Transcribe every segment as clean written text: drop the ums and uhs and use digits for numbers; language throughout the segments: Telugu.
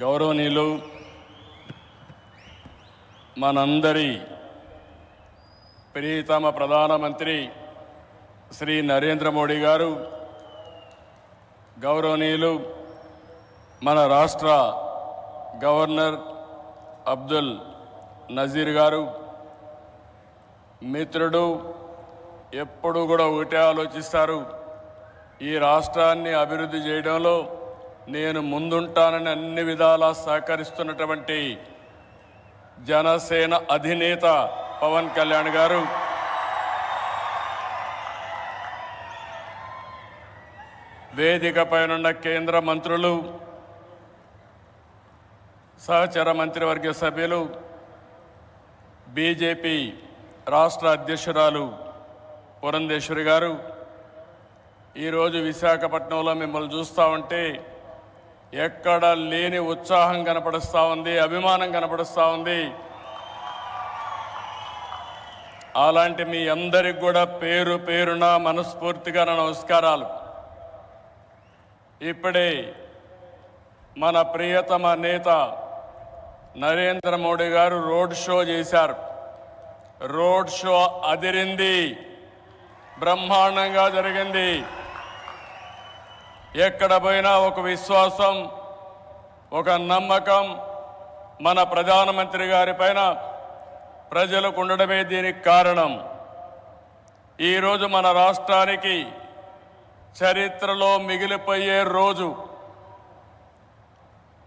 గౌరవనీయులు మనందరి ప్రియతమ ప్రధానమంత్రి శ్రీ నరేంద్ర మోడీ గారు, గౌరవనీయులు మన రాష్ట్ర గవర్నర్ అబ్దుల్ నజీర్ గారు, మిత్రుడు ఎప్పుడు కూడా ఒకటే ఆలోచిస్తారు, ఈ రాష్ట్రాన్ని అభివృద్ధి చేయడంలో నేను ముందుంటానని అన్ని విధాలా సహకరిస్తున్నటువంటి జనసేన అధినేత పవన్ కళ్యాణ్ గారు, వేదికపైనున్న కేంద్ర మంత్రులు, సహచర మంత్రివర్గ సభ్యులు, బీజేపీ రాష్ట్ర అధ్యక్షురాలు పురంధేశ్వరి గారు, ఈరోజు విశాఖపట్నంలో మిమ్మల్ని చూస్తూ ఉంటే ఎక్కడ లేని ఉత్సాహం కనపడుస్తూ ఉంది, అభిమానం కనపడుస్తూ ఉంది. అలాంటి మీ అందరికి కూడా పేరు పేరున మనస్ఫూర్తిగా నమస్కారాలు. ఇప్పుడే మన ప్రియతమ నేత నరేంద్ర మోడీ గారు రోడ్ షో చేశారు. రోడ్ షో అదిరింది, బ్రహ్మాండంగా జరిగింది. ఎక్కడ పోయినా ఒక విశ్వాసం, ఒక నమ్మకం మన ప్రధానమంత్రి గారి పైన ప్రజలకు ఉండడమే దీనికి కారణం. ఈరోజు మన రాష్ట్రానికి చరిత్రలో మిగిలిపోయే రోజు.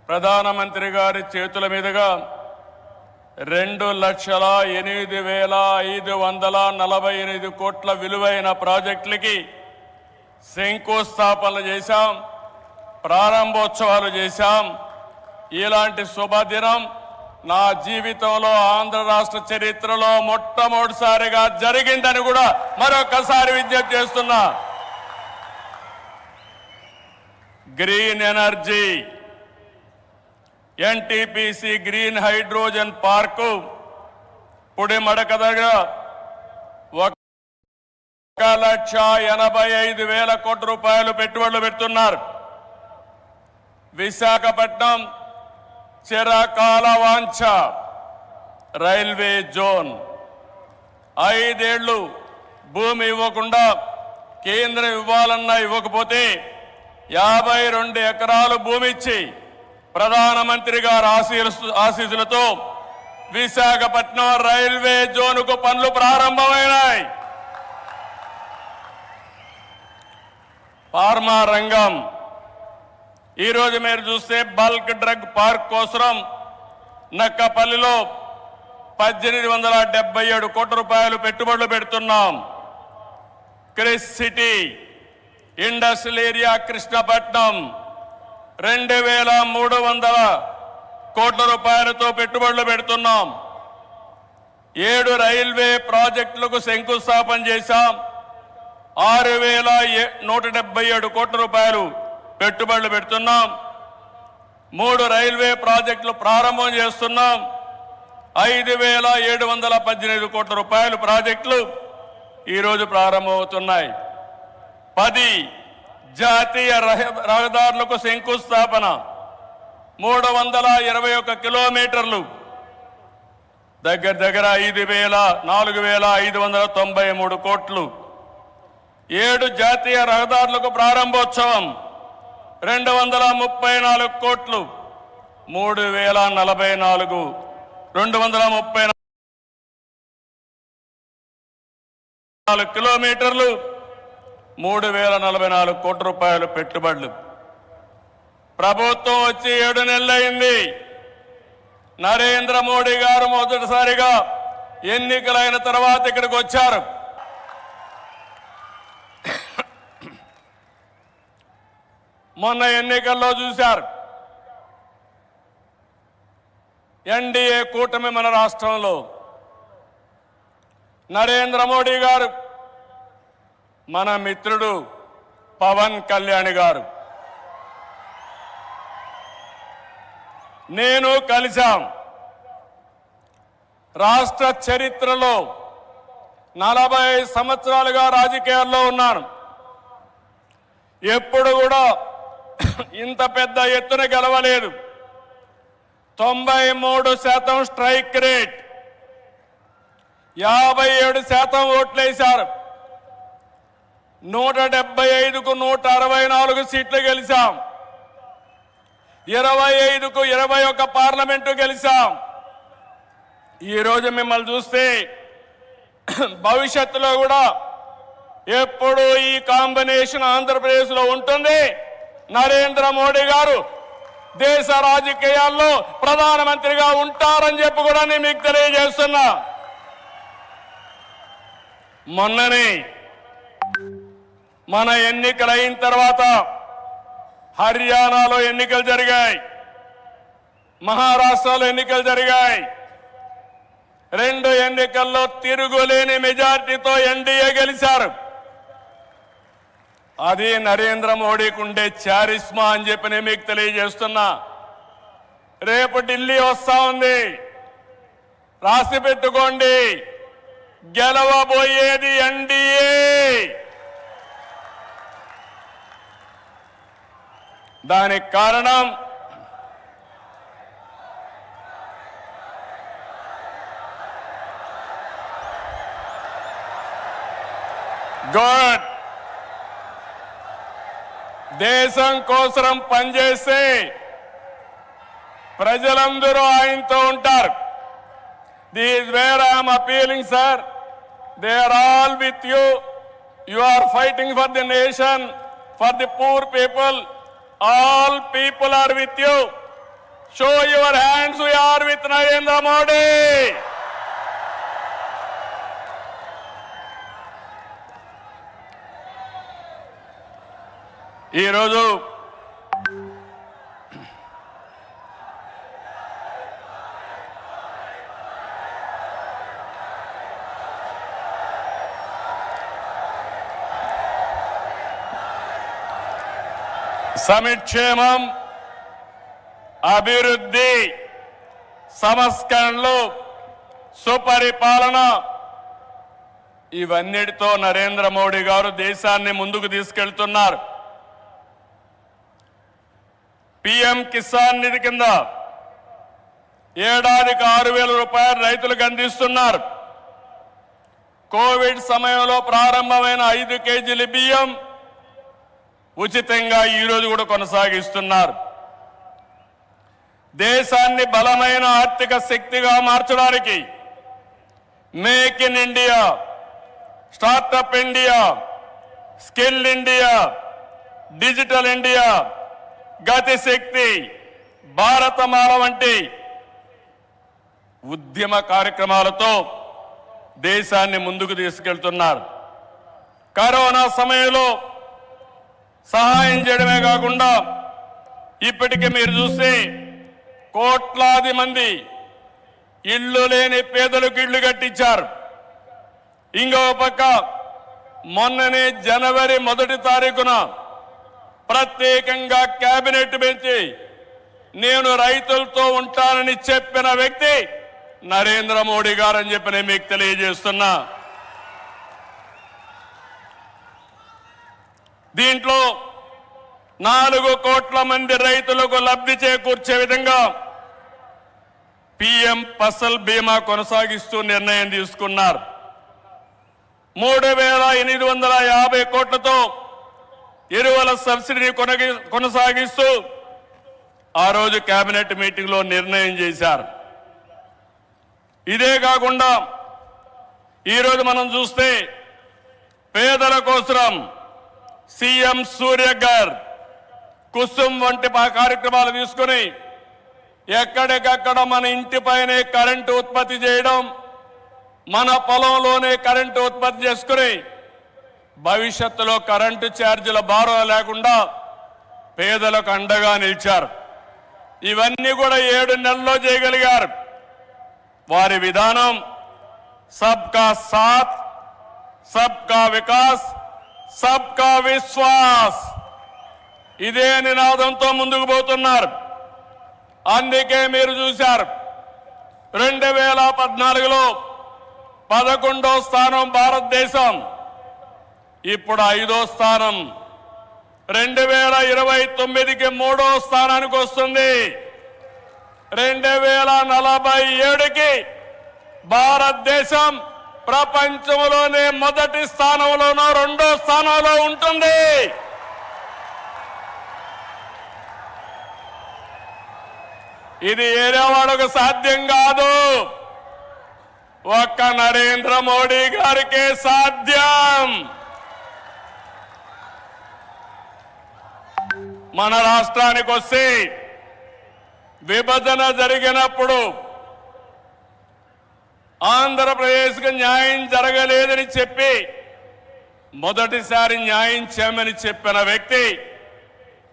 ప్రధానమంత్రి గారి చేతుల మీదుగా 2,08,548 కోట్ల విలువైన ప్రాజెక్టులకి శంకుస్థాపనలు చేశాం, ప్రారంభోత్సవాలు చేశాం. ఇలాంటి శుభదినం నా జీవితంలో ఆంధ్ర రాష్ట్ర చరిత్రలో మొట్టమొదటిసారిగా జరిగిందని కూడా మరొకసారి విజ్ఞప్తి చేస్తున్నా. Green energy, NTPC green hydrogen park Pudimadaka దగ్గర 1,85,000 కోట్ల రూపాయలు పెట్టుబడులు పెడుతున్నారు. విశాఖపట్నం చిరకాల వాంఛ రైల్వే జోన్. 5 ఏళ్లు భూమి ఇవ్వకుండా కేంద్రం ఇవ్వాలన్నా ఇవ్వకపోతే 52 ఎకరాలు భూమి ఇచ్చి ప్రధానమంత్రి గారి ఆశీస్సులతో విశాఖపట్నం రైల్వే జోన్కు పనులు ప్రారంభమైనాయి. ఫార్మా రంగం, ఈరోజు మీరు చూస్తే బల్క్ డ్రగ్ పార్క్ కోసం నక్కపల్లిలో 1,877 కోట్ల రూపాయలు పెట్టుబడులు పెడుతున్నాం. Chris city industrial area Krishnapatnam 2,300 కోట్ల రూపాయలతో పెట్టుబడులు పెడుతున్నాం. 7 రైల్వే ప్రాజెక్టులకు శంకుస్థాపన చేశాం. 6,177 కోట్ల రూపాయలు పెట్టుబడులు పెడుతున్నాం. 3 రైల్వే ప్రాజెక్టులు ప్రారంభం చేస్తున్నాం. 5,718 కోట్ల రూపాయలు ప్రాజెక్టులు ఈరోజు ప్రారంభమవుతున్నాయి. 10 జాతీయ రహదారులకు శంకుస్థాపన, 321 కిలోమీటర్లు, దగ్గర 4,593 కోట్లు. 7 జాతీయ రహదారులకు ప్రారంభోత్సవం, 234 కోట్లు, 234 కిలోమీటర్లు, 3,044 కోట్ల రూపాయలు పెట్టుబడులు. ప్రభుత్వం వచ్చి 7 నెలలైంది. నరేంద్ర మోడీ గారు మొదటిసారిగా ఎన్నికలైన తర్వాత ఇక్కడికి వచ్చారు. మొన్న ఎన్నికల్లో చూశారు, ఎన్డీఏ కూటమి మన రాష్ట్రంలో. నరేంద్ర మోడీ గారు, మన మిత్రుడు పవన్ కళ్యాణ్ గారు, నేను కలిశాం. రాష్ట్ర చరిత్రలో 40 సంవత్సరాలుగా రాజకీయాల్లో ఉన్నాను. ఎప్పుడు కూడా ఇంత పెద్ద ఎత్తున గెలవలేదు. 93% స్ట్రైక్ రేట్, 57% ఓట్లేశారు. 175కు 164 సీట్లు గెలిచాం. 25కు 21 పార్లమెంటు గెలిచాం. ఈరోజు మిమ్మల్ని చూస్తే భవిష్యత్తులో కూడా ఎప్పుడు ఈ కాంబినేషన్ ఆంధ్రప్రదేశ్లో ఉంటుంది. నరేంద్ర మోడీ గారు దేశ రాజకీయాల్లో ప్రధానమంత్రిగా ఉంటారని చెప్పి కూడా నేను మీకు తెలియజేస్తున్నా. మొన్ననే మన ఎన్నికలు అయిన తర్వాత హర్యానాలో ఎన్నికలు జరిగాయి, మహారాష్ట్రలో ఎన్నికలు జరిగాయి. 2 ఎన్నికల్లో తిరుగులేని మెజార్టీతో ఎన్డీఏ గెలిచారు. అది నరేంద్ర మోడీకి ఉండే చారిస్మా అని చెప్పి నేను మీకు తెలియజేస్తున్నా. రేపు ఢిల్లీ వస్తా ఉంది, రాసి పెట్టుకోండి. గెలవబోయేది ఎన్డీఏ. దానికి కారణం గుడ్, దేశం కోసం పనిచేస్తే ప్రజలందరూ ఆయనతో ఉంటారు. This is where I'm appealing sir. They are all with you. You are fighting for the nation, for the poor people. All people are with you. Show your hands. We are with Narendra Modi. ఈ రోజు సంక్షేమం, అభివృద్ధి, సంస్కరణలు, సుపరిపాలన, ఇవన్నిటితో నరేంద్ర మోడీ గారు దేశాన్ని ముందుకు తీసుకెళ్తున్నారు. పీఎం కిసాన్ నిధి కింద ఏడాదికి 6,000 రూపాయలు రైతులకు అందిస్తున్నారు. కోవిడ్ సమయంలో ప్రారంభమైన 5 కేజీల బియ్యం ఉచితంగా ఈరోజు కూడా కొనసాగిస్తున్నారు. దేశాన్ని బలమైన ఆర్థిక శక్తిగా మార్చడానికి make in India, startup India, skill India, digital India, Gatishakti, Bharatmala వంటి ఉద్యమ కార్యక్రమాలతో దేశాన్ని ముందుకు తీసుకెళ్తున్నారు. కరోనా సమయంలో సహాయం చేయడమే కాకుండా ఇప్పటికీ మీరు చూస్తే కోట్లాది మంది ఇళ్లు లేని పేదలకు ఇళ్లు కట్టించారు. ఇంకో పక్క మొన్ననే జనవరి 1వ తారీఖున ప్రత్యేకంగా కేబినెట్ పెంచి నేను రైతులతో ఉంటానని చెప్పిన వ్యక్తి నరేంద్ర మోడీ గారు అని చెప్పి నేను మీకు తెలియజేస్తున్నా. దీంట్లో 4 కోట్ల మంది రైతులకు లబ్ధి చేకూర్చే విధంగా పీఎం ఫసల్ బీమా కొనసాగిస్తూ నిర్ణయం తీసుకున్నారు. 3,850 కోట్లతో ఎరువుల సబ్సిడీ కొనసాగిస్తూ ఆ రోజు కేబినెట్ మీటింగ్ లో నిర్ణయం చేశారు. ఇదే కాకుండా ఈరోజు మనం చూస్తే పేదల కోసం సీఎం సూర్య గారు కుసుమ్ వంటి కార్యక్రమాలు తీసుకుని ఎక్కడికక్కడ మన ఇంటిపైనే కరెంటు ఉత్పత్తి చేయడం, మన పొలంలోనే కరెంటు ఉత్పత్తి చేసుకుని భవిష్యత్తులో కరెంటు ఛార్జీల భారం లేకుండా పేదలకు అండగా నిలిచారు. ఇవన్నీ కూడా 7 నెలల్లో చేయగలిగారు. వారి విధానం సబ్కా సాత్, సబ్కా వికాస్, సబ్కా విశ్వాస్, ఇదే నినాదంతో ముందుకు పోతున్నారు. అందుకే మీరు చూశారు 2014లో 11వ స్థానం భారతదేశం, ఇప్పుడు 5వ స్థానం. 2029కి 3వ స్థానానికి వస్తుంది. 2047కి భారతదేశం ప్రపంచంలోనే మొదటి స్థానంలోనో రెండో స్థానంలో ఉంటుంది. ఇది ఏరే వాళ్ళకు సాధ్యం కాదు, ఒక్క నరేంద్ర మోడీ గారికే సాధ్యం. మన రాష్ట్రానికి వస్తే విభజన జరిగినప్పుడు ఆంధ్రప్రదేశ్కు న్యాయం జరగలేదని చెప్పి మొదటిసారి న్యాయం చేయమని చెప్పిన వ్యక్తి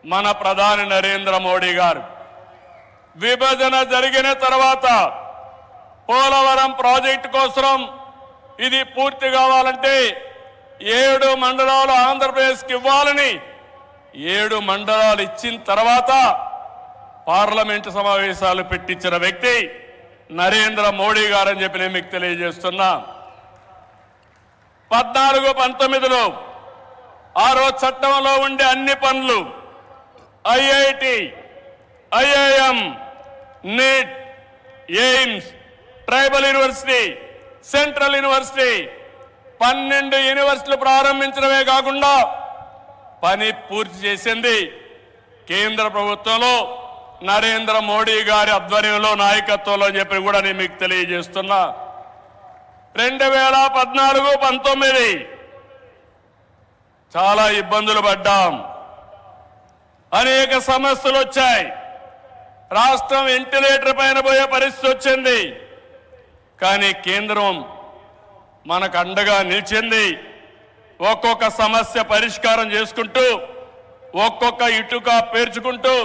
మన ప్రధాని నరేంద్ర మోడీ గారు. విభజన జరిగిన తర్వాత పోలవరం ప్రాజెక్టు కోసం ఇది పూర్తి కావాలంటే 7 మండలాలు ఆంధ్రప్రదేశ్కి ఇవ్వాలని 7 మండలాలు ఇచ్చిన తర్వాత పార్లమెంటు సమావేశాలు పెట్టించిన వ్యక్తి నరేంద్ర మోడీ గారని చెప్పి నేను మీకు తెలియజేస్తున్నా. 14-19లో ఆ రోజు చట్టంలో ఉండే అన్ని పనులు IIT, IIM, NEET, AIIMS, tribal university, central university 12 యూనివర్సిటీలు ప్రారంభించడమే కాకుండా పని పూర్తి చేసింది కేంద్ర ప్రభుత్వంలో నరేంద్ర మోడీ గారి ఆధ్వర్యంలో నాయకత్వంలో అని చెప్పి కూడా నేను మీకు తెలియజేస్తున్నా. 2014-19 చాలా ఇబ్బందులు పడ్డాం, అనేక సమస్యలు వచ్చాయి, రాష్ట్రం వెంటిలేటర్ పైన పోయే పరిస్థితి వచ్చింది. కానీ కేంద్రం మనకు అండగా నిలిచింది. ఒక్కొక్క సమస్య పరిష్కారం చేసుకుంటూ ఒక్కొక్క ఇటుక పేర్చుకుంటూ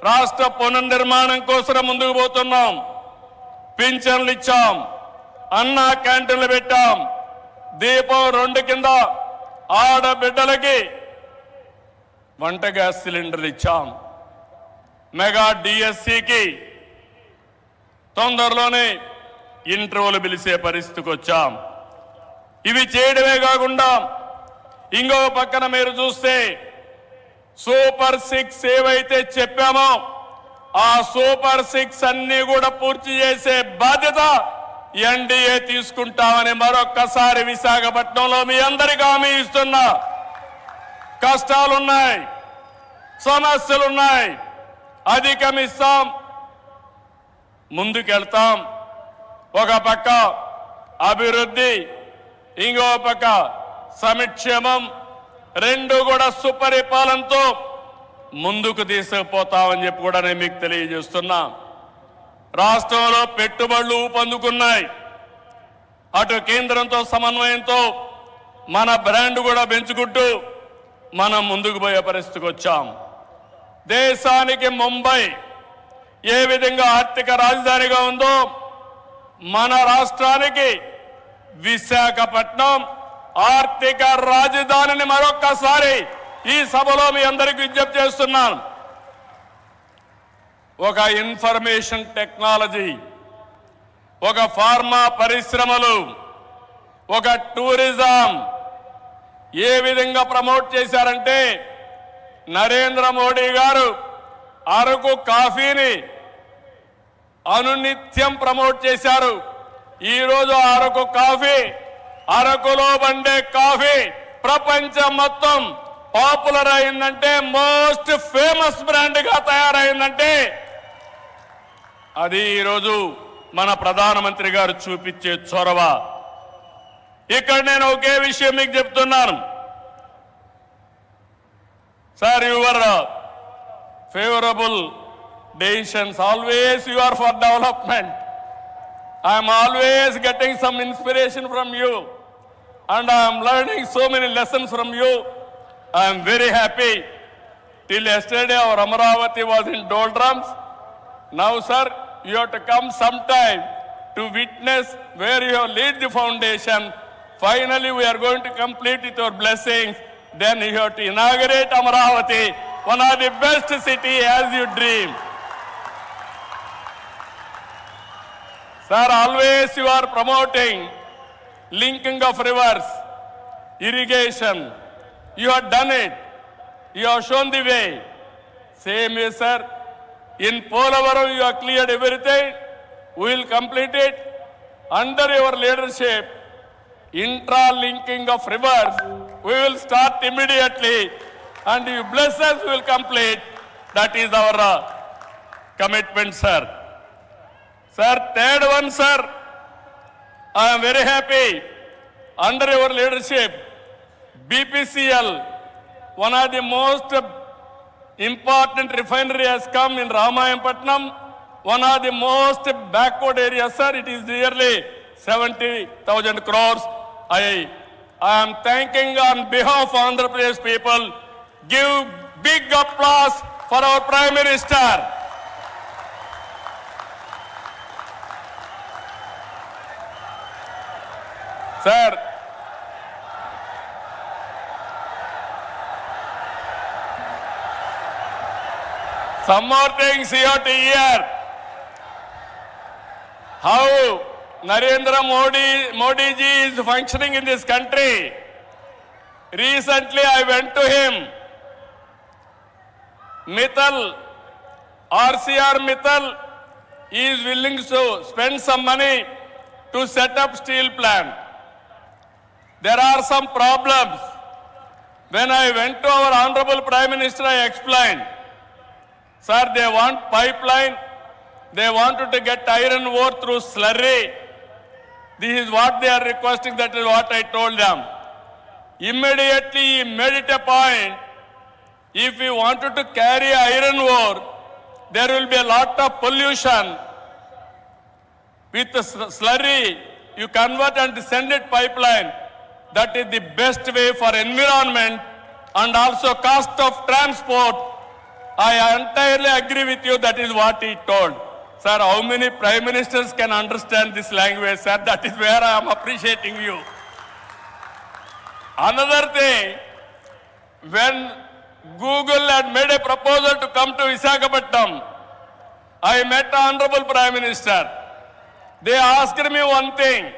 రాష్ట్ర పునర్నిర్మాణం కోసం ముందుకు పోతున్నాం. పింఛన్లు ఇచ్చాం, అన్నా క్యాంటీన్లు పెట్టాం, దీపం 2 కింద ఆడబిడ్డలకి వంట గ్యాస్ సిలిండర్లు ఇచ్చాం, మెగా డిఎస్సికి తొందరలోనే ఇంటర్వ్యూలు పిలిచే పరిస్థితికి వచ్చాం. ఇవి చేయడమే కాకుండా ఇంకో పక్కన మీరు చూస్తే సూపర్ 6 ఏవైతే చెప్పామో ఆ సూపర్ 6 అన్ని కూడా పూర్తి చేసే బాధ్యత ఎన్డీఏ తీసుకుంటామని మరొక్కసారి విశాఖపట్నంలో మీ అందరికీ హామీ ఇస్తున్నా. కష్టాలున్నాయి, సమస్యలున్నాయి, అధిగమిస్తాం, ముందుకెళ్తాం. ఒక పక్క అభివృద్ధి, ఇంకో పక్క సంక్షేమం, రెండు కూడా సుపరిపాలనతో ముందుకు తీసుకుపోతామని చెప్పి కూడా నేను మీకు తెలియజేస్తున్నా. రాష్ట్రంలో పెట్టుబడులు ఊపందుకున్నాయి. అటు కేంద్రంతో సమన్వయంతో మన బ్రాండ్ కూడా పెంచుకుంటూ మనం ముందుకు పోయే పరిస్థితికి వచ్చాం. దేశానికి ముంబై ఏ విధంగా ఆర్థిక రాజధానిగా ఉందో మన రాష్ట్రానికి విశాఖపట్నం ఆర్థిక రాజధానిని మరొక్కసారి ఈ సభలో మీ అందరికీ విజ్ఞప్తి చేస్తున్నాను. ఒక ఇన్ఫర్మేషన్ టెక్నాలజీ, ఒక ఫార్మా పరిశ్రమలు, ఒక టూరిజం ఏ విధంగా ప్రమోట్ చేశారంటే నరేంద్ర మోడీ గారు అరకు కాఫీని అనునిత్యం ప్రమోట్ చేశారు. ఈరోజు అరకు కాఫీ, అరకులో బండే కాఫీ ప్రపంచం మొత్తం పాపులర్ అయిందంటే, మోస్ట్ ఫేమస్ బ్రాండ్ గా తయారైందంటే అది ఈరోజు మన ప్రధానమంత్రి గారు చూపించే చొరవ. ఇక్కడ నేను ఒకే విషయం మీకు చెప్తున్నాను sir, your favourable decisions, always you are for development. I am always getting some inspiration from you and I am learning so many lessons from you. I am very happy. Till yesterday our Amaravati was in doldrums. Now sir, you have to come sometime to witness where you have laid the foundation. Finally we are going to complete with your blessings. Then you have to inaugurate Amaravati, one of the best city as you dream. Sir, always you are promoting linking of rivers, irrigation. You have done it. You have shown the way. Same way, sir. In Polavaram, you have cleared everything. We will complete it. Under your leadership, intra-linking of rivers, we will start immediately. And you bless us, we will complete. That is our commitment, sir. Sir, third one, sir. I am very happy. Under your leadership, BPCL, one of the most important refinery has come in Ramayanpatnam, one of the most backward areas, sir. It is nearly 70,000 crores. I am thanking on behalf of Andhra Pradesh people. Give big applause for our Prime Minister. Sir, some more things you have to hear. How Narendra Modi ji is functioning in this country. Recently I went to him. Mittal, RCR Mittal is willing to spend some money to set up steel plant. There are some problems. When I went to our Honorable Prime Minister, I explained. Sir, they want pipeline. They wanted to get iron ore through slurry. This is what they are requesting. That is what I told them. Immediately he made it a point. If we wanted to carry iron ore, there will be a lot of pollution. With the slurry, you convert and send it pipeline. That is the best way for environment and also cost of transport. I entirely agree with you. That is what he told. Sir, how many prime ministers can understand this language, sir? That is where I am appreciating you. Another thing, when Google had made a proposal to come to Visakhapatnam, I met the Honorable Prime Minister. They asked me one thing.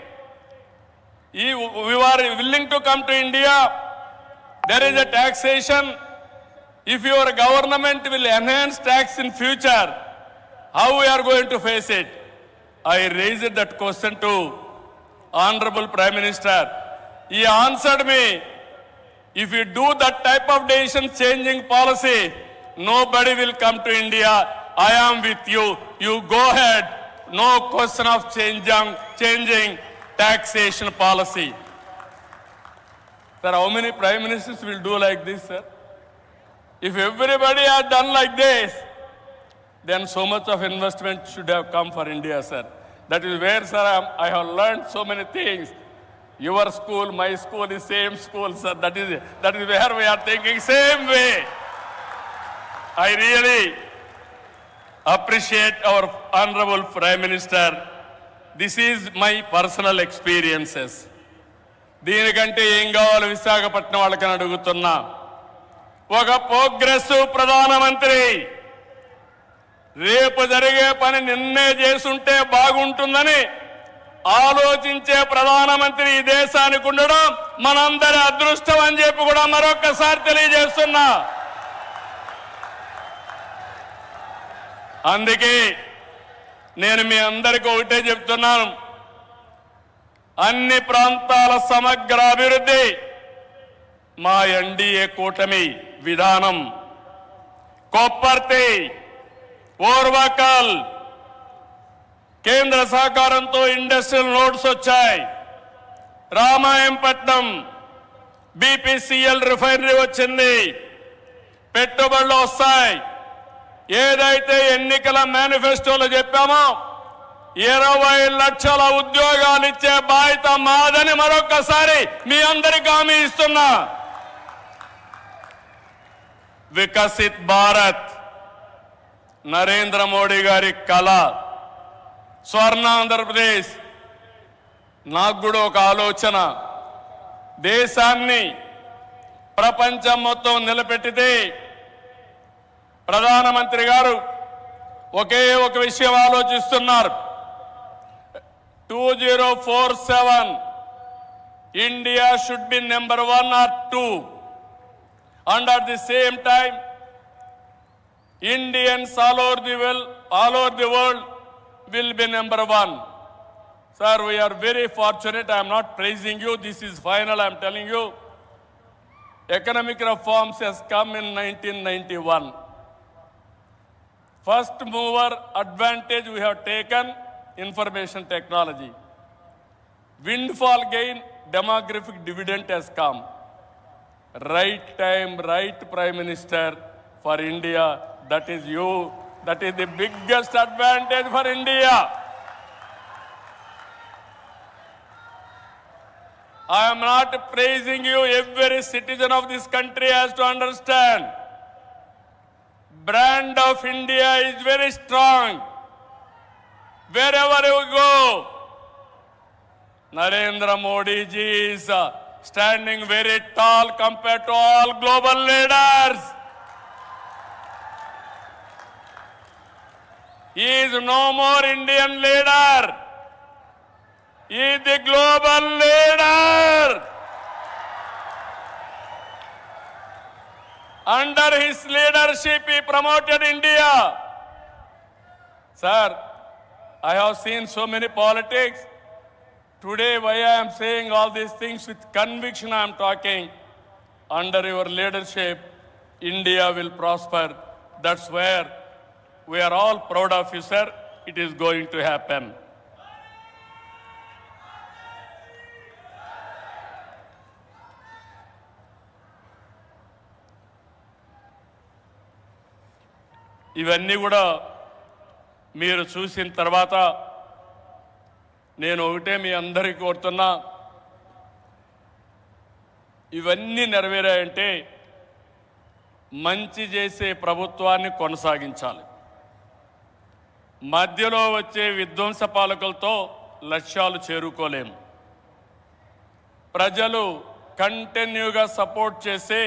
We were willing to come to India. There is a taxation. If your government will enhance tax in future, how we are going to face it? I raised that question to Honorable Prime Minister. He answered me, if you do that type of decision changing policy, nobody will come to India. I am with you. You go ahead. No question of changing taxation policy. Sir, how many prime ministers will do like this, sir? If everybody had done like this, then so much of investment should have come for India, sir. That is where, sir, I have learned so many things. Your school, my school is same school, sir. That is where we are thinking same way. I really appreciate our Honorable Prime Minister. This is my personal experiences. దీనికంటే ఏం కావాలి విశాఖపట్నం వాళ్ళకని అడుగుతున్నా. ఒక ప్రోగ్రెసివ్ ప్రధానమంత్రి రేపు జరిగే పని నిన్నే చేసుంటే బాగుంటుందని ఆలోచించే ప్రధానమంత్రి ఈ దేశానికి ఉండడం మనందరి అదృష్టం అని చెప్పి కూడా మరొకసారి తెలియజేస్తున్నా. అందుకే నేను మీ అందరికీ ఒకటే చెప్తున్నాను. అన్ని ప్రాంతాల సమగ్ర అభివృద్ధి మా ఎన్డీఏ కూటమి విధానం. కొప్పర్తి, ఓర్వకల్ కేంద్ర సహకారంతో ఇండస్ట్రియల్ నోడ్స్ వచ్చాయి. రామాయంపట్నం బీపీసీఎల్ రిఫైనరీ వచ్చింది. పెట్టుబడులు వస్తాయి. ఏదైతే ఎన్నికల మేనిఫెస్టోలో చెప్పామో 20 లక్షల ఉద్యోగాలు ఇచ్చే బాధ్యత మాదని మరొకసారి మీ అందరికీ హామీ ఇస్తున్నా. వికసిత్ భారత్ నరేంద్ర మోడీ గారి కళ. స్వర్ణ ఆంధ్రప్రదేశ్. నాకు కూడా ఒక ఆలోచన. దేశాన్ని ప్రపంచం మొత్తం నిలబెట్టితే ప్రధానమంత్రి గారు ఒకే ఒక విషయం ఆలోచిస్తున్నారు. 2047 India should be number 1 or 2, and at the same time Indians all over the world will be number one. Sir, we are very fortunate. I am not praising you. This is final. I am telling you. Economic reforms has come in 1991. First mover advantage we have taken, information technology. Windfall gain, demographic dividend has come. Right time, right Prime Minister for India. That is you. That is the biggest advantage for India. I am not praising you. Every citizen of this country has to understand. Brand of India is very strong. Wherever you go, Narendra Modi ji is standing very tall compared to all global leaders. He is no more Indian leader. He is the global leader. Under his leadership, he promoted India. Sir, I have seen so many politics. Today, why I am saying all these things with conviction, I am talking. Under your leadership, India will prosper. That's where we are all proud of you, sir. It is going to happen. ఇవన్నీ కూడా మీరు చూసిన తర్వాత నేను ఒకటే మీ అందరికీ కోరుతున్నా, ఇవన్నీ నెరవేరాయంటే మంచి చేసే ప్రభుత్వాన్ని కొనసాగించాలి. మధ్యలో వచ్చే విధ్వంస పాలకులతో లక్ష్యాలు చేరుకోలేము. ప్రజలు కంటిన్యూగా సపోర్ట్ చేసి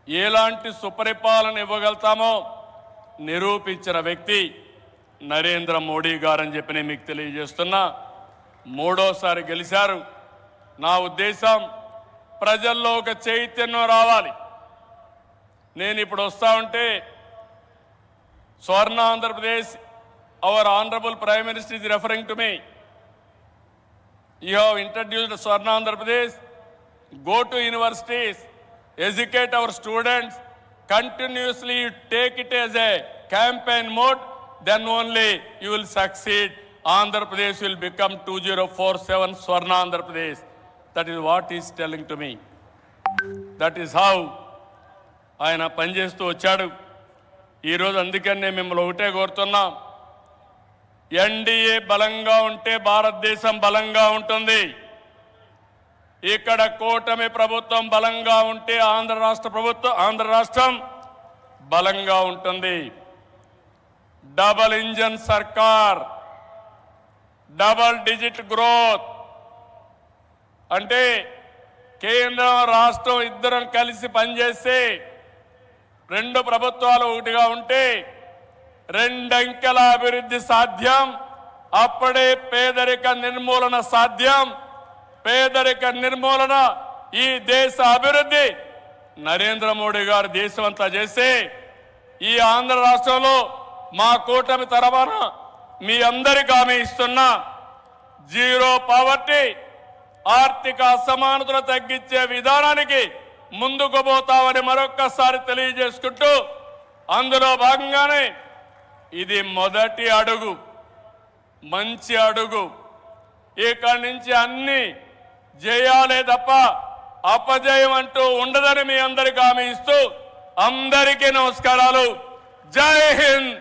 ఎలాంటి సుపరిపాలన ఇవ్వగలుగుతామో నిరూపించిన వ్యక్తి నరేంద్ర మోడీ గారని చెప్పి నేను మీకు తెలియజేస్తున్నా. మూడోసారి గెలిచారు. నా ఉద్దేశం ప్రజల్లో ఒక చైతన్యం రావాలి. నేను ఇప్పుడు వస్తా ఉంటే స్వర్ణ Andhra Pradesh, our honourable prime minister is referring to me. You have introduced Swarna Andhra Pradesh. Go to universities, educate our students. Continuously you take it as a campaign mode, then only you will succeed. Andhra Pradesh will become 2047 Swarna Andhra Pradesh. That is what he is telling to me. That is how ఆయన పనిచేస్తూ వచ్చాడు. ఈరోజు అందుకని నేను మిమ్మల్ని ఒకటే కోరుతున్నాం, ఎన్డీఏ బలంగా ఉంటే భారతదేశం బలంగా ఉంటుంది. ఇక్కడ కూటమి ప్రభుత్వం బలంగా ఉంటే ఆంధ్ర రాష్ట్రం బలంగా ఉంటుంది. డబల్ ఇంజన్ సర్కార్, డబల్ డిజిట్ గ్రోత్ అంటే కేంద్రం రాష్ట్రం ఇద్దరం కలిసి పనిచేస్తే, రెండు ప్రభుత్వాలు ఒకటిగా ఉంటే రెండంకెల అభివృద్ధి సాధ్యం. అప్పుడే పేదరిక నిర్మూలన సాధ్యం. పేదరిక నిర్మూలన, ఈ దేశ అభివృద్ధి నరేంద్ర మోడీ గారు దేశమంతా చేసి, ఈ ఆంధ్ర రాష్ట్రంలో మా కూటమి తరఫున మీ అందరికీ హామీ ఇస్తున్నా, జీరో పావర్టీ, ఆర్థిక అసమానతలు తగ్గించే విధానానికి ముందుకు పోతామని మరొక్కసారి తెలియజేసుకుంటూ, అందులో భాగంగానే ఇది మొదటి అడుగు, మంచి అడుగు. ఇక్కడి నుంచి అన్ని జయాలే తప్ప అపజయం అంటూ ఉండదని మీ అందరికీ హామీ ఇస్తూ అందరికీ నమస్కారాలు. జై హింద్.